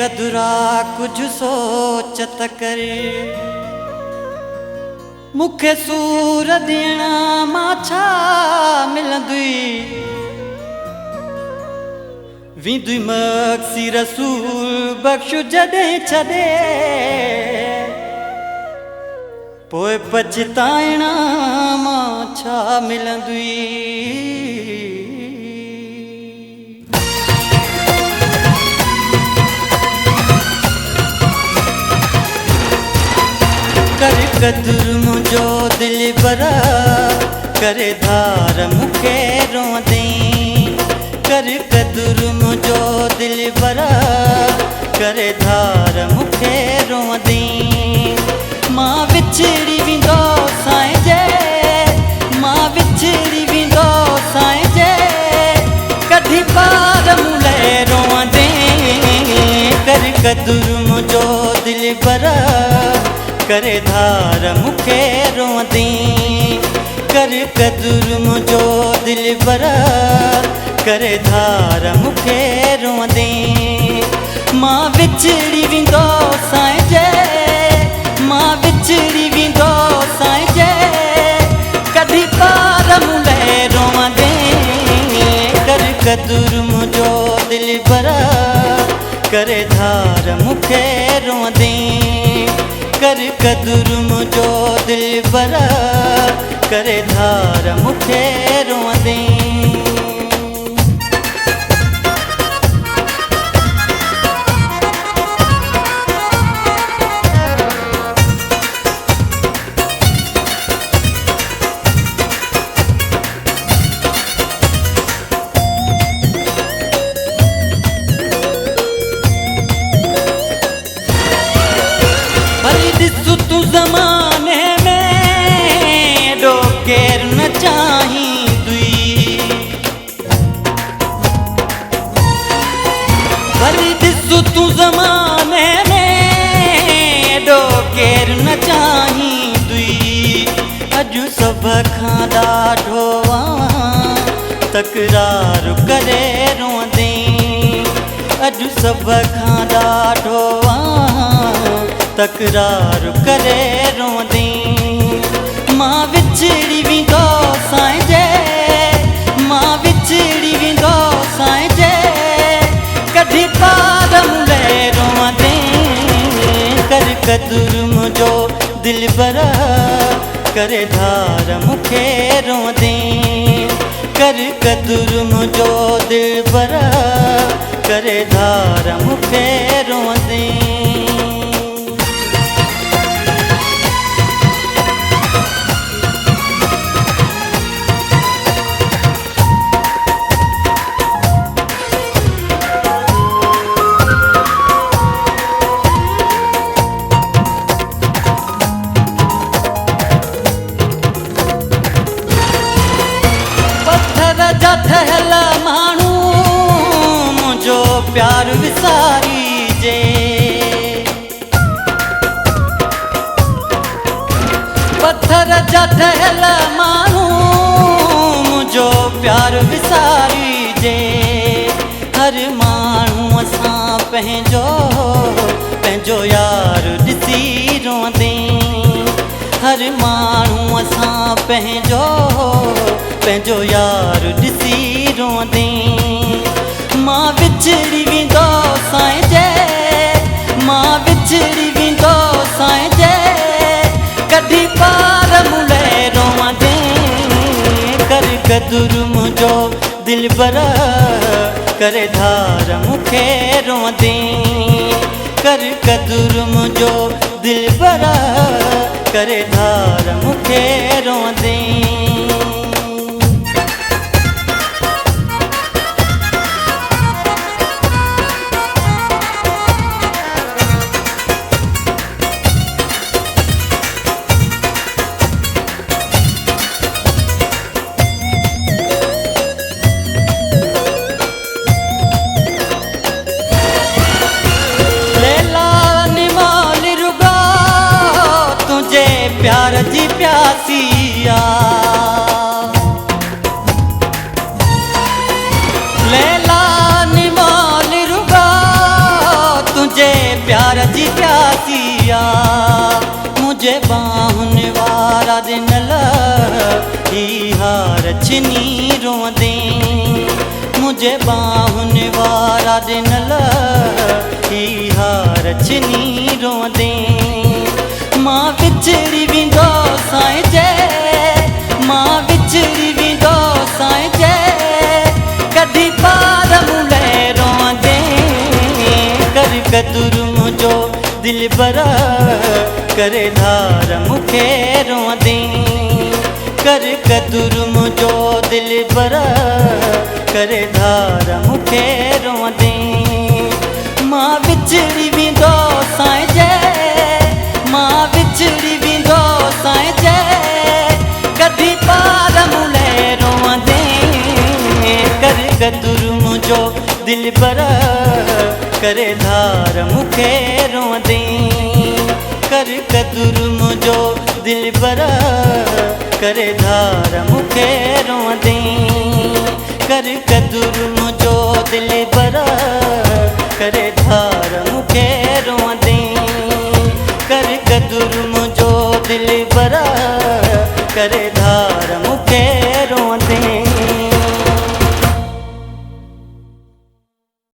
कदुरा कुछ सोचत करे मुखे सूर ॾियण मां छा मिलंदी विंदुई मक्सी रसूल बख्श जॾहिं छॾे पोइ पछताइण मां छा मिलंदी कर कदुर मुझो दिल बरा करे धार मुखे रोंदे कर कदुर मुझो दिल बरा करे धार मुखे रोंदे मां विछड़ी विंदो साईं जे मां विछड़ी विंदो साईं जे कढी पार मुले रोंदे कर कदुर मुझो दिल बरा करे धार मुखे रोंदे कर कदुर मुझो दिल बरा करे धार मुखे रोंदे मां विछड़ी विंदो साईं जे मां विछड़ी विंदो साईं जे कढी पार मुले रोंदे कर कदुर मुझो दिल बरा करे धार मुखे रोंदे कर कदुर मुझो दिल बरा करे धार मुखे रोंदे तू ज़माने में डोकेर न चाही दुई भली दिसु तू ज़माने में डोकेर न चाही दुई अजु सब खां ॾाढो तकरार करे रोंदे अजु सब खां ॾाढो तकरार करे रोंदे मां विछड़ी विंदो साईं जे मां विछड़ी विंदो साईं जे कढी पार मुले रोंदे कर कदुर मुझो दिल बरा करे धार मुखे रोंदे कर कदुर मुझो दिल बरा करे धार मुखे रोंदे ठहल मानू मुझो प्यार विसारी जे पत्थर जा ठहल मानू मुझो प्यार विसारी जे हर मानू असां पंहिंजो पंहिंजो यार ॾिसी रोंदे हर मानू असां पंहिंजो पंहिंजो यार ॾिसी रोंदे मां विछड़ी विंदो साईं जे मां विछड़ी विंदो साईं जे कढी पार मुले रोंदे कर कदुर मुझो दिल बरा करे धार मुखे रोंदे कर कदुर मुझो दिल बरा करे धार मुखे रोंदे प्यार जी प्यासिया लैला निमाल रुगा प्यासिया मुझे बाहुन वारा दिन ही हार छनी रोंदे मुझे बाहुन वारा दिन ही हार छनी रोंदे मां विछड़ी विंदो साईं जे मां विछड़ी विंदो साईं जे कदी पार मुले रोंदे कर कदुर मुझो दिल बर करे धार मुखे रोंदे कर कदुर मुझो दिल बर करे धार मुखे रोंदे मां विछड़ी विंदो साईं जे मां विछड़ी विंदो साईं जे कदी पार मुले रोंदे कर कदुर मुझो दिल बर करे धार मुखे रोंदे कर कदुर मुझो दिल बर करे धार मुखे रोंदे कर कदुर मुझो दिल बर करे धार मुखे रोंदे कर कदुर मुझो दिल बर करे